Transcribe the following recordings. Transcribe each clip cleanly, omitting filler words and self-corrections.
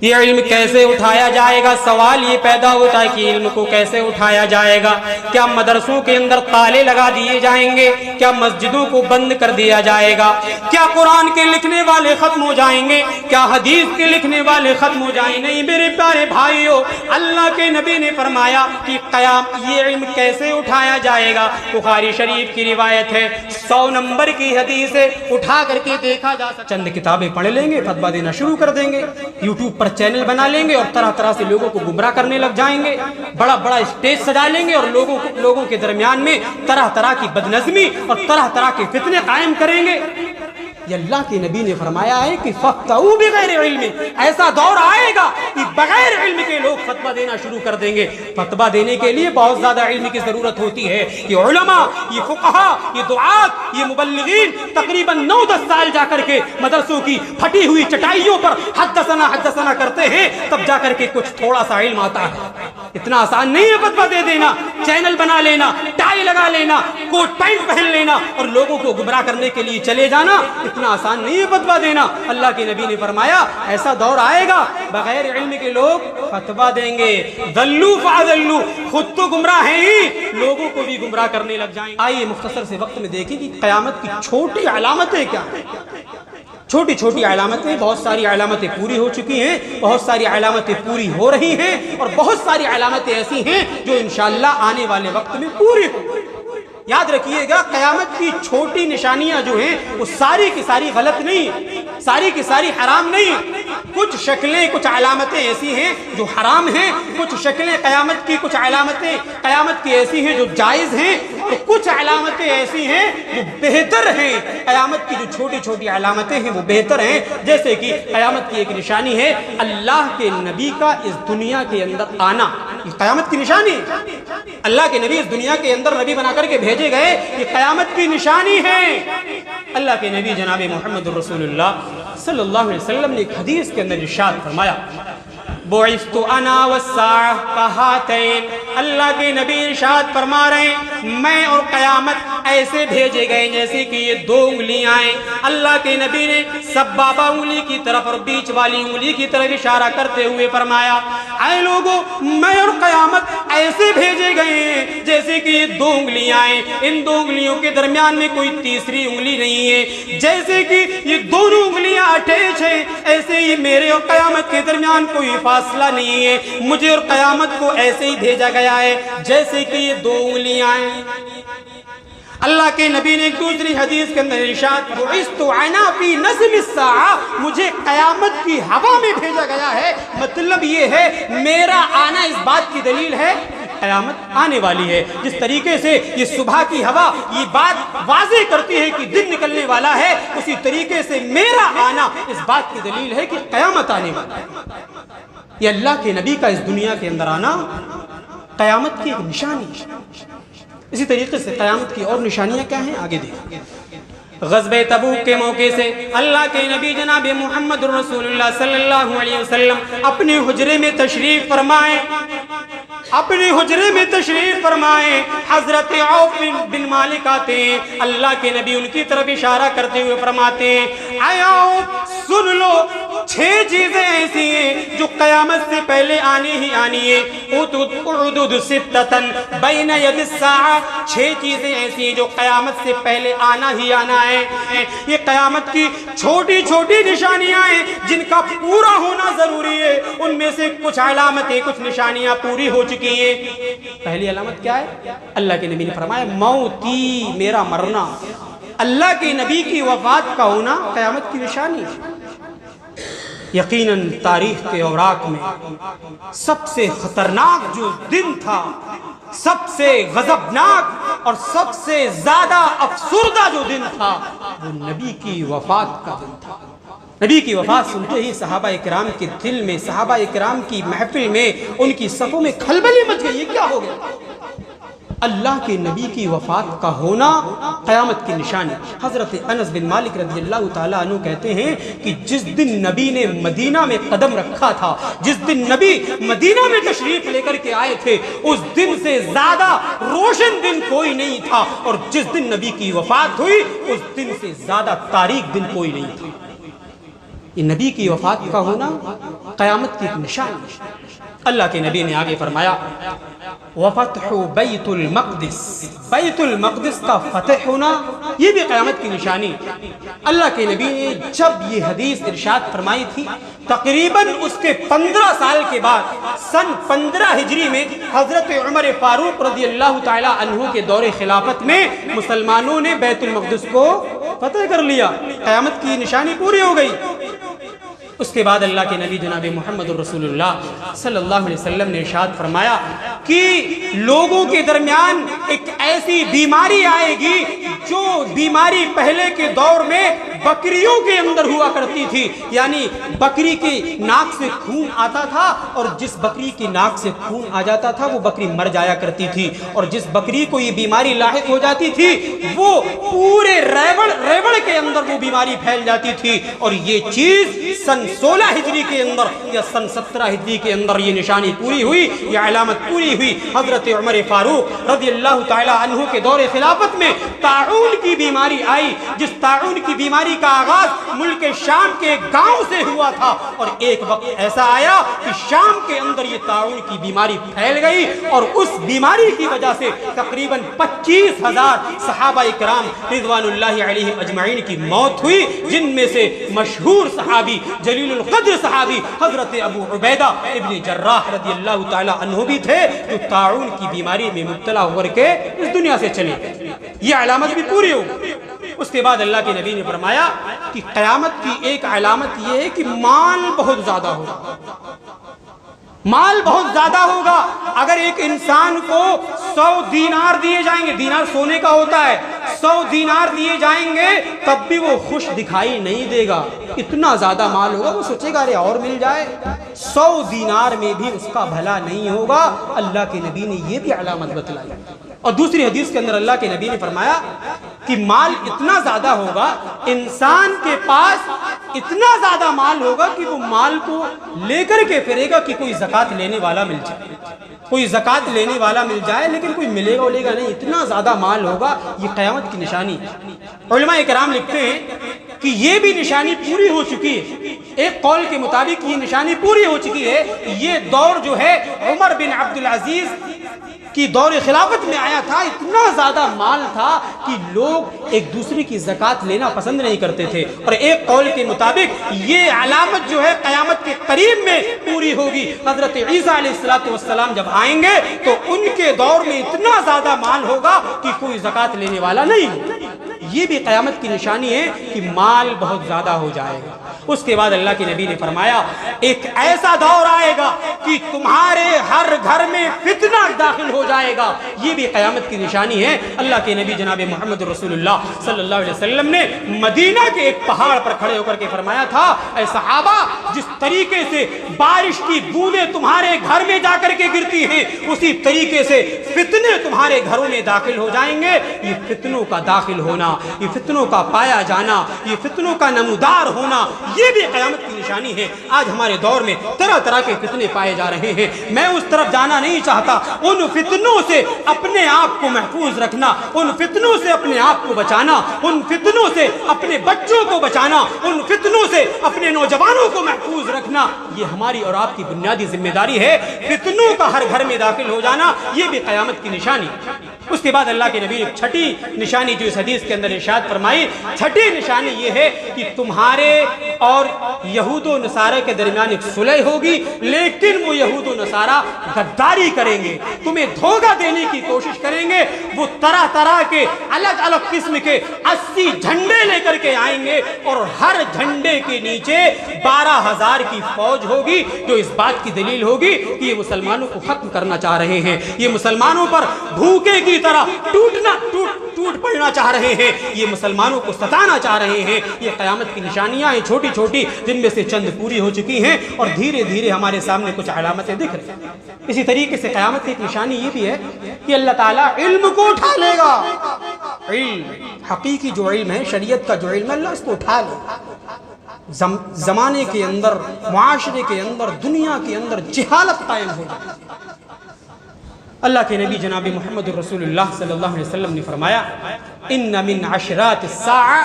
یہ علم کیسے اٹھایا جائے گا؟ سوال یہ پیدا ہوتا ہے کہ علم کو کیسے اٹھایا جائے گا؟ کیا مدرسوں کے اندر تالے لگا دیے جائیں گے؟ کیا مسجدوں کو بند کر دیا جائے گا؟ کیا قرآن کے لکھنے والے ختم ہو جائیں گے؟ کیا حدیث کے لکھنے والے ختم ہو جائیں گے؟ نہیں میرے پیارے بھائیو، اللہ کے نبی نے فرمایا کہ یہ علم کیسے اٹھایا جائے گا؟ بخاری شریف کی روایت ہے، 100 نمبر کی حدیث ہے، اٹھا کر کے دیکھا جا سکتا، چند کتابیں پڑھ لیں گے، فتویٰ دینا شروع کر دیں گے، یوٹیوب پر چینل بنا لیں گے اور طرح طرح سے لوگوں کو گمراہ کرنے لگ جائیں گے، بڑا بڑا اسٹیج سجا لیں گے اور لوگوں کے درمیان میں طرح طرح کی بدنظمی اور طرح طرح کے فتنے قائم کریں گے۔ یہ اللہ کے نبی نے فرمایا ہے کہ فَفْتَوْا بِغَيْرِ عِلْمٍ، ایسا دور آئے گا کہ بغیر علم کے لوگ فتویٰ دینا شروع کر دیں گے۔ فتویٰ دینے کے لیے بہت زیادہ علم کی ضرورت ہوتی ہے۔ یہ علماء، یہ فقہاء، یہ دعات، یہ مبلغین تقریباً 9-10 سال جا کر کے مدرسوں کی پھٹی ہوئی چٹائیوں پر حدثنا کرتے ہیں، تب جا کر کے کچھ تھوڑا سا علم آتا ہے۔ اتنا آسان نہیں ہے فتویٰ دے دینا، چینل بنا لینا، ٹائی لگا لینا، کوٹ پینٹ پہن لینا اور لوگوں کو گمراہ کرنے کے لیے چلے جانا، اتنا آسان نہیں ہے فتویٰ دینا۔ اللہ کے نبی نے فرمایا ایسا دور آئے گا بغیر علم کے لوگ فتویٰ دیں گے۔ ضلوا فاضلوا، خود تو گمراہ ہیں ہی، لوگوں کو بھی گمراہ کرنے لگ جائیں۔ آئیے مختصر سے وقت میں دیکھیں کہ قیامت کی چھوٹی علامتیں کیا ہیں۔ چھوٹی چھوٹی علامتیں، بہت ساری علامتیں پوری ہو چکی ہیں، بہت ساری علامتیں پوری ہو رہی ہیں اور بہت ساری علامتیں ایسی ہیں جو انشاءاللہ آنے والے وقت میں پوری ہوں۔ یاد رکھیے گا، قیامت کی چھوٹی نشانیاں جو ہیں وہ ساری کی ساری غلط نہیں، ساری کی ساری حرام نہیں۔ کچھ شکلیں، کچھ علامتیں ایسی ہیں جو حرام ہیں، کچھ شکلیں قیامت کی، کچھ علامتیں قیامت کی ایسی ہیں جو جائز ہیں، اور کچھ علامتیں ایسی ہیں جو بہتر ہیں۔ قیامت کی جو چھوٹی چھوٹی علامتیں ہیں وہ بہتر ہیں، جیسے کہ قیامت کی ایک نشانی ہے اللہ کے نبی کا اس دنیا کے اندر آنا۔ یہ قیامت کی نشانی ہے، اللہ کے نبی اس دنیا کے اندر نبی بنا کر کے بھیجے گئے، یہ قیامت کی نشانی ہے۔ اللہ کے نبی جناب محمد رسول اللہ صلی اللہ علیہ وسلم نے ایک حدیث کے اندر ارشاد فرمایا، بعثت انا والساعہ کہاتین، اللہ کے نبی ارشاد فرما رہے ہیں میں اور قیامت ایسے بھیجے گئے جیسے کہ یہ 2 انگلیاں ہیں۔ اللہ کے نبی نے سبابہ انگلی کی طرف اور بیچ والی انگلی کی طرف اشارہ کرتے ہوئے فرمایا، اے لوگوں میں اور قیامت ایسے بھیجے گئے ہیں جیسے کہ یہ 2 انگلیاں ہیں، ان 2 انگلیوں کے درمیان میں کوئی تیسری انگلی نہیں ہے، جیسے کہ یہ دونوں انگلیاں اٹیچ ہیں ایسے ہی میرے اور قیامت کے درمیان کوئی فاصلہ نہیں ہے۔ مجھے اور قیامت کو ایسے ہی بھیجا گیا ہے جیسے کہ یہ 2 انگلیاں ہیں۔ اللہ کے نبی نے ایک دوسری حدیث کے اندر ارشاد، بعثت انا فی نسم الساعہ، مجھے قیامت کی ہوا میں بھیجا گیا ہے۔ مطلب یہ ہے میرا آنا اس بات کی دلیل ہے قیامت آنے والی ہے۔ جس طریقے سے یہ صبح کی ہوا یہ بات واضح کرتی ہے کہ دن نکلنے والا ہے، اسی طریقے سے میرا آنا اس بات کی دلیل ہے کہ قیامت آنے والا ہے۔ یہ اللہ کے نبی کا اس دنیا کے اندر آنا قیامت کی ایک نشانی ہے۔ اسی طریقے سے قیامت کی اور نشانیاں کیا ہیں آگے دیکھیں۔ غزوہ تبوک کے موقع سے اللہ کے نبی جناب محمد رسول اللہ صلی اللہ علیہ وسلم اپنے حجرے میں تشریف فرمائے، اپنے حجرے میں تشریف فرمائے، حضرت عوف بن مالک آتے ہیں، اللہ کے نبی ان کی طرف اشارہ کرتے ہوئے فرماتے ہیں، اے عوف سن لو، 6 چیزیں ایسی ہیں جو قیامت سے پہلے آنی ہی آنی ہے۔ اعدد ستتن بین ید الساعہ، 6 چیزیں ایسی ہیں جو قیامت سے پہلے آنا ہی آنا ہے۔ یہ قیامت کی چھوٹی چھوٹی نشانیاں ہیں جن کا پورا ہونا ضروری ہے، ان میں سے کچھ علامتیں، کچھ نشانیاں پوری ہو چکی ہیں۔ پہلی علامت کیا ہے؟ اللہ کے نبی نے فرمایا موتی، میرا مرنا۔ اللہ کے نبی کی وفات کا ہونا قیامت کی نشانی ہے۔ یقیناً تاریخ کے اوراق میں سب سے خطرناک جو دن تھا، سب سے غضبناک اور سب سے زیادہ افسردہ جو دن تھا، وہ نبی کی وفات کا دن تھا۔ نبی کی وفات سنتے ہی صحابہ اکرام کے دل میں، صحابہ اکرام کی محفل میں، ان کی صفوں میں کھلبلی مچ گئی۔ یہ کیا ہو گیا؟ اللہ کے نبی کی وفات کا ہونا قیامت کی نشانی۔ حضرت انس بن مالک رضی اللہ تعالیٰ عنہ کہتے ہیں کہ جس دن نبی نے مدینہ میں قدم رکھا تھا، جس دن نبی مدینہ میں تشریف لے کر کے آئے تھے، اس دن سے زیادہ روشن دن کوئی نہیں تھا، اور جس دن نبی کی وفات ہوئی اس دن سے زیادہ تاریک دن کوئی نہیں تھا۔ یہ نبی کی وفات کا ہونا قیامت کی ایک نشانی ہے۔ اللہ کے نبی نے آگے فرمایا وَفَتْحُ بَيْتُ الْمَقْدِسِ، بیت المقدس کا فتح ہونا یہ بھی قیامت کی نشانی۔ اللہ کے نبی نے جب یہ حدیث ارشاد فرمائی تھی، تقریباً اس کے 15 سال کے بعد سن 15 ہجری میں حضرت عمر فاروق رضی اللہ تعالی عنہ کے دور خلافت میں مسلمانوں نے بیت المقدس کو فتح کر لیا، قیامت کی نشانی پوری ہو گئی۔ اس کے بعد اللہ کے نبی جناب محمد رسول اللہ صلی اللہ علیہ وسلم نے ارشاد فرمایا کہ لوگوں کے درمیان ایک ایسی بیماری آئے گی جو بیماری پہلے کے دور میں بکریوں کے اندر ہوا کرتی تھی، یعنی بکری کی ناک سے خون آتا تھا اور جس بکری کی ناک سے خون آ جاتا تھا وہ بکری مر جایا کرتی تھی، اور جس بکری کو یہ بیماری لاحق ہو جاتی تھی وہ پورے ریوڑ کے اندر وہ بیماری پھیل جاتی تھی۔ اور یہ چیز سن 16 ہجری کے اندر یا سن 17 ہجری کے اندر یہ نشانی پوری ہوئی، یہ علامت پوری ہوئی۔ حضرت عمر فاروق رضی اللہ تعالی عنہ کے دور خلافت میں طاعون کی بیماری آئی، جس طاعون کی بیماری کا آغاز ملک شام کے گاؤں سے ہوا تھا، اور ایک وقت ایسا آیا کہ شام کے اندر یہ طاعون کی بیماری پھیل گئی، اور اس بیماری کی وجہ سے تقریباً 25,000 صحابہ اکرام رضوان اللہ علیہم اجمعین کی موت ہوئی، جن میں سے مشہور صحابی جلیل القدر صحابی حضرت ابو عبیدہ ابن جراح رضی اللہ تعالی عنہ بھی تھے، جو طاعون کی بیماری میں مبتلا ہو کر کے اس دنیا سے چلے گئے۔ یہ علامت بھی پوری ہو۔ اس کے بعد اللہ کے نبی نے فرمایا کہ قیامت کی ایک علامت یہ ہے کہ مال بہت زیادہ ہوگا، مال بہت زیادہ ہوگا۔ اگر ایک انسان کو 100 دینار دیے جائیں گے، دینار سونے کا ہوتا ہے، 100 دینار دیے جائیں گے تب بھی وہ خوش دکھائی نہیں دے گا، اتنا زیادہ مال ہوگا، وہ سوچے گا ارے اور مل جائے۔ 100 دینار میں بھی اس کا بھلا نہیں ہوگا۔ اللہ کے نبی نے یہ بھی علامت بتلائی۔ اور دوسری حدیث کے اندر اللہ کے نبی نے فرمایا کہ مال اتنا زیادہ ہوگا، انسان کے پاس اتنا زیادہ مال ہوگا کہ وہ مال کو لے کر کے پھرے گا کہ کوئی زکوٰۃ لینے والا مل جائے، کوئی زکوٰۃ لینے والا مل جائے، لیکن کوئی ملے گا نہیں، اتنا زیادہ مال ہوگا۔ یہ قیامت کی نشانی۔ علماء کرام لکھتے ہیں کہ یہ بھی نشانی پوری ہو چکی ہے۔ ایک قول کے مطابق یہ نشانی پوری ہو چکی ہے۔ یہ دور جو ہے عمر بن عبدالعزیز کی دور خلافت میں آیا تھا، اتنا زیادہ مال تھا کہ لوگ ایک دوسرے کی زکوٰۃ لینا پسند نہیں کرتے تھے۔ اور ایک قول کے مطابق یہ علامت جو ہے قیامت کے قریب میں پوری ہوگی۔ حضرت عیسیٰ علیہ السلام جب آئیں گے تو ان کے دور میں اتنا زیادہ مال ہوگا کہ کوئی زکوٰۃ لینے والا نہیں ہوگا۔ یہ بھی قیامت کی نشانی ہے کہ مال بہت زیادہ ہو جائے گا۔ اس کے بعد اللہ کے نبی نے فرمایا ایک ایسا دور آئے گا کہ تمہارے ہر گھر میں فتنہ داخل ہو جائے گا۔ یہ بھی قیامت کی نشانی ہے۔ اللہ کے نبی جناب محمد رسول اللہ صلی اللہ علیہ وسلم نے مدینہ کے ایک پہاڑ پر کھڑے ہو کر کے فرمایا تھا اے صحابہ، جس طریقے سے بارش کی بوندیں تمہارے گھر میں جا کر کے گرتی ہیں، اسی طریقے سے فتنے تمہارے گھروں میں داخل ہو جائیں گے۔ یہ فتنوں کا داخل ہونا، یہ فتنوں کا پایا جانا، یہ فتنوں کا نمودار ہونا، یہ بھی قیامت کی نشانی ہے۔ آج ہمارے دور میں طرح طرح کے فتنے پائے جا رہے ہیں، میں اس طرف جانا نہیں چاہتا۔ ان فتنوں سے اپنے آپ کو محفوظ رکھنا، ان فتنوں سے اپنے آپ کو بچانا، ان فتنوں سے اپنے بچوں کو بچانا، ان فتنوں سے اپنے نوجوانوں کو محفوظ رکھنا، یہ ہماری اور آپ کی بنیادی ذمہ داری ہے۔ فتنوں کا ہر گھر میں داخل ہو جانا یہ بھی قیامت کی نشانی۔ اس کے بعد اللہ کے نبی نے چھٹی نشانی جو اس حدیث کے اندر ارشاد فرمائی، چھٹی نشانی یہ ہے کہ تمہارے اور یہود و نصارہ کے درمیان ایک صلح ہوگی، لیکن وہ یہود و نصارہ غداری کریں گے، تمہیں دھوکہ دینے کی کوشش کریں گے۔ وہ طرح طرح کے الگ الگ قسم کے 80 جھنڈے لے کر کے آئیں گے، اور ہر جھنڈے کے نیچے 12,000 کی فوج ہوگی، جو اس بات کی دلیل ہوگی کہ یہ مسلمانوں کو ختم کرنا چاہ رہے ہیں، یہ مسلمانوں پر بھوکے کی طرح ٹوٹ پڑنا چاہ رہے ہیں، یہ مسلمانوں کو ستانا چاہ رہے ہیں۔ یہ قیامت کی نشانیاں ہیں چھوٹی چھوٹی، جن میں سے چند پوری ہو چکی ہیں، اور دھیرے دھیرے ہمارے سامنے کچھ علامتیں دکھ رہی ہیں۔ اسی طریقے سے قیامت کی ایک نشانی یہ بھی ہے کہ اللہ تعالیٰ علم کو اٹھا لے گا۔ علم، حقیقی جو علم ہے، شریعت کا جو علم ہے، اللہ اس کو اٹھا لے گا۔ زمانے کے اندر، معاشرے کے اندر، دنیا کے اندر جہالت قائم ہو جائے۔ اللہ کے نبی جناب محمد رسول اللہ صلی اللہ علیہ وسلم نے فرمایا ان من عشرات الساعہ،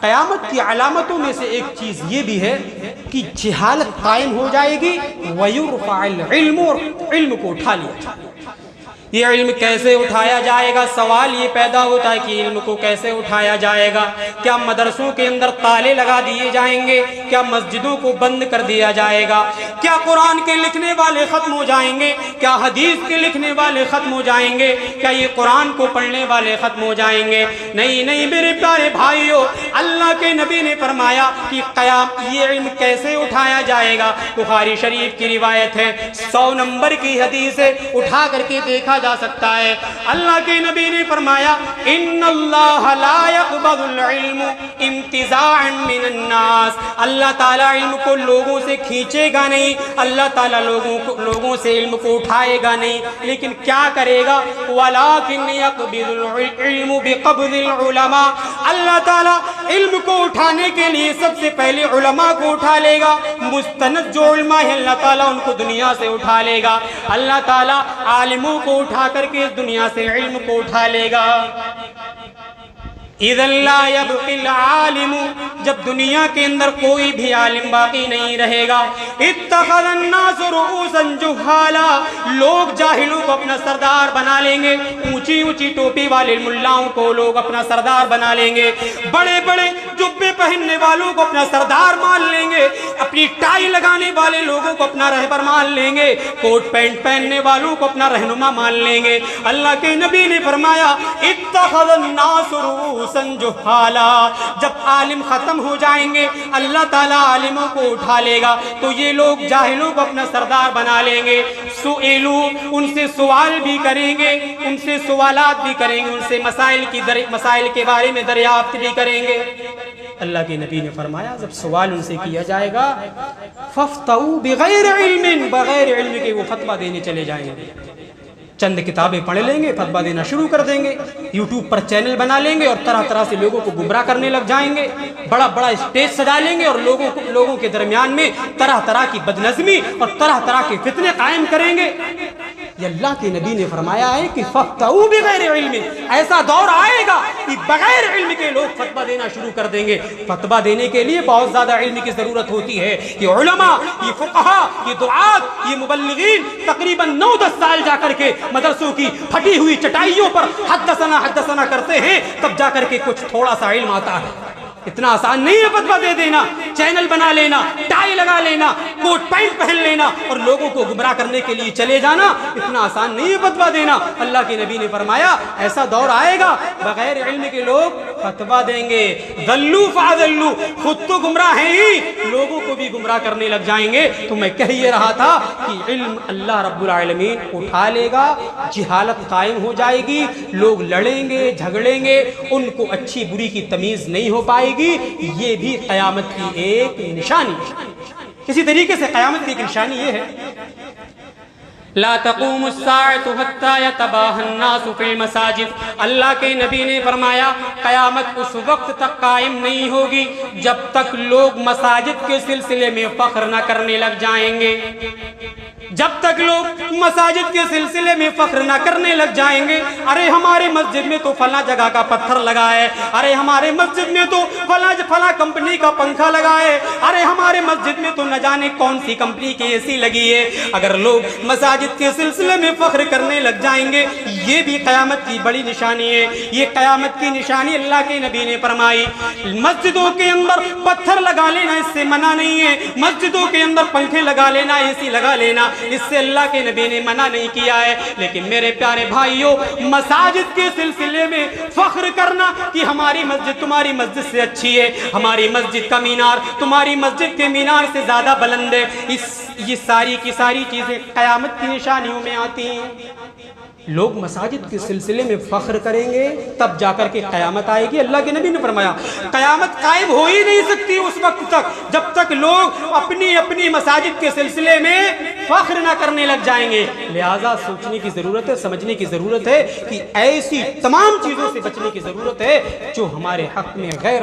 قیامت کی علامتوں میں سے ایک چیز یہ بھی ہے کہ جہالت قائم ہو جائے گی. وَيُرْفَعِ الْعِلْمُ, اور علم کو اٹھا لیا جائے. یہ علم کیسے اٹھایا جائے گا؟ سوال یہ پیدا ہوتا ہے کہ علم کو کیسے اٹھایا جائے گا؟ کیا مدرسوں کے اندر تالے لگا دیے جائیں گے؟ کیا مسجدوں کو بند کر دیا جائے گا؟ کیا قرآن کے لکھنے والے ختم ہو جائیں گے؟ کیا حدیث کے لکھنے والے ختم ہو جائیں گے؟ کیا یہ قرآن کو پڑھنے والے ختم ہو جائیں گے؟ نہیں نہیں میرے پیارے بھائیوں، اللہ کے نبی نے فرمایا کہ یہ علم کیسے اٹھایا جائے گا؟ بخاری شریف کی روایت ہے، 100 نمبر کی حدیث ہے، اٹھا کر کے دیکھا جا سکتا ہے. اللہ کے نبی نے فرمایا ان اللہ لا يقبض العلم انتزاعا من الناس. اللہ تعالیٰ علم کو لوگوں سے کھینچے گا نہیں، اللہ تعالیٰ لوگوں سے علم کو اٹھائے گا نہیں، لیکن کیا کرے گا؟ ولكن يقبض العلم بقبض العلماء. اللہ تعالیٰ علم کو اٹھانے کے لیے سب سے پہلے علماء کو اٹھا لے گا. مستند جو علماء ہیں اللہ تعالیٰ ان کو دنیا سے اٹھا لے گا. اللہ تعالیٰ عالموں کو اٹھا کر کے اس دنیا سے علم کو اٹھا لے گا. اذا لا يبقي العالم، جب دنیا کے اندر کوئی بھی عالم باقی نہیں رہے گا. اتخذ الناس رؤوسا جہالا، لوگ جاہلوں کو اپنا سردار بنا لیں گے. اونچی اونچی ٹوپی والے ملاؤں کو لوگ اپنا سردار بنا لیں گے. بڑے بڑے جبے پہننے والوں کو اپنا سردار مان لیں گے. اپنی ٹائی لگانے والے لوگوں کو اپنا رہبر مان لیں گے. کوٹ پینٹ پہننے والوں کو اپنا رہنما مان لیں گے. اللہ کے نبی نے فرمایا اتخذ الناس رؤوسا جہالا، جب عالم ختم ہو جائیں گے اللہ تعالیٰ عالموں کو اٹھا لے گا تو یہ لوگ جاہلوں کو اپنا سردار بنا لیں گے. سئلوا، ان سے سوال بھی کریں گے، ان سے سوالات بھی کریں گے، ان سے مسائل کے بارے میں دریافت بھی کریں گے. اللہ کے نبی نے فرمایا جب سوال ان سے کیا جائے گا فَافْتَوْا بِغَيْرِ عِلْمٍ، بغیر علم کے وہ فتویٰ دینے چلے جائیں گے. چند کتابیں پڑھ لیں گے، فتویٰ دینا شروع کر دیں گے. یوٹیوب پر چینل بنا لیں گے اور طرح طرح سے لوگوں کو گمراہ کرنے لگ جائیں گے. بڑا بڑا اسٹیج سجا لیں گے اور لوگوں کے درمیان میں طرح طرح کی بدنظمی اور طرح طرح کے فتنے قائم کریں گے. یہ اللہ کے نبی نے فرمایا ہے کہ فَافْتَوْا بِغَيْرِ عِلْمٍ، ایسا دور آئے گا کہ بغیر علم کے لوگ فتویٰ دینا شروع کر دیں گے. فتویٰ دینے کے لیے بہت زیادہ علم کی ضرورت ہوتی ہے. یہ علماء، یہ فقہاء، یہ دعات، یہ مبلغین تقریباً 9-10 سال جا کر کے مدرسوں کی پھٹی ہوئی چٹائیوں پر حدثنا کرتے ہیں، تب جا کر کے کچھ تھوڑا سا علم آتا ہے. اتنا آسان نہیں ہے فتویٰ دے دینا، چینل بنا لینا، ٹائی لگا لینا، کوٹ پینٹ پہن لینا اور لوگوں کو گمراہ کرنے کے لیے چلے جانا. اتنا آسان نہیں ہے فتویٰ دینا. اللہ کے نبی نے فرمایا ایسا دور آئے گا بغیر علم کے لوگ فتویٰ دیں گے. ضلوا فاضلوا، خود تو گمراہ ہیں ہی، لوگوں کو بھی گمراہ کرنے لگ جائیں گے. تو میں کہہ یہ رہا تھا کہ علم اللہ رب العالمین اٹھا لے گا، جہالت قائم ہو جائے گی، لوگ لڑیں گے جھگڑیں گے، ان کو اچھی بری کی تمیز نہیں ہو پائے گی. یہ بھی قیامت کی ایک نشانی. اسی طریقے سے قیامت کی ایک نشانی یہ ہے لا تقوم الساعة حتى يتباهى الناس في المساجد. اللہ کے نبی نے فرمایا قیامت اس وقت تک قائم نہیں ہوگی جب تک لوگ مساجد کے سلسلے میں فخر نہ کرنے لگ جائیں گے. جب تک لوگ مساجد کے سلسلے میں فخر نہ کرنے لگ جائیں گے، ارے ہمارے مسجد میں تو فلاں جگہ کا پتھر لگا ہے، ارے ہمارے مسجد میں تو فلاں کمپنی کا پنکھا لگا ہے، ارے ہمارے مسجد میں تو نہ جانے کون سی کمپنی کی اے سی لگی ہے. اگر لوگ مساجد کے سلسلے میں فخر کرنے لگ جائیں گے یہ بھی قیامت کی بڑی نشانی ہے. یہ قیامت کی نشانی اللہ کے نبی نے فرمائی. مسجدوں کے اندر پتھر لگا لینا اس سے منع نہیں ہے، مسجدوں کے اندر پنکھے لگا لینا، اے سی لگا لینا اس سے اللہ کے نبی نے منع نہیں کیا ہے. لیکن میرے پیارے بھائیوں، مساجد کے سلسلے میں فخر کرنا کہ ہماری مسجد تمہاری مسجد سے اچھی ہے، ہماری مسجد کا مینار تمہاری مسجد کے مینار سے زیادہ بلند ہے، یہ ساری کی ساری چیزیں قیامت کی نشانیوں میں آتی ہیں. لوگ مساجد کے سلسلے میں فخر کریں گے تب جا کر کے قیامت آئے گی. اللہ کے نبی نے فرمایا قیامت قائم ہو ہی نہیں سکتی اس وقت تک جب تک لوگ اپنی مساجد کے سلسلے میں فخر نہ کرنے لگ جائیں گے. لہٰذا سوچنے کی ضرورت ہے، سمجھنے کی ضرورت ہے کہ ایسی تمام چیزوں سے بچنے کی ضرورت ہے جو ہمارے حق میں غیر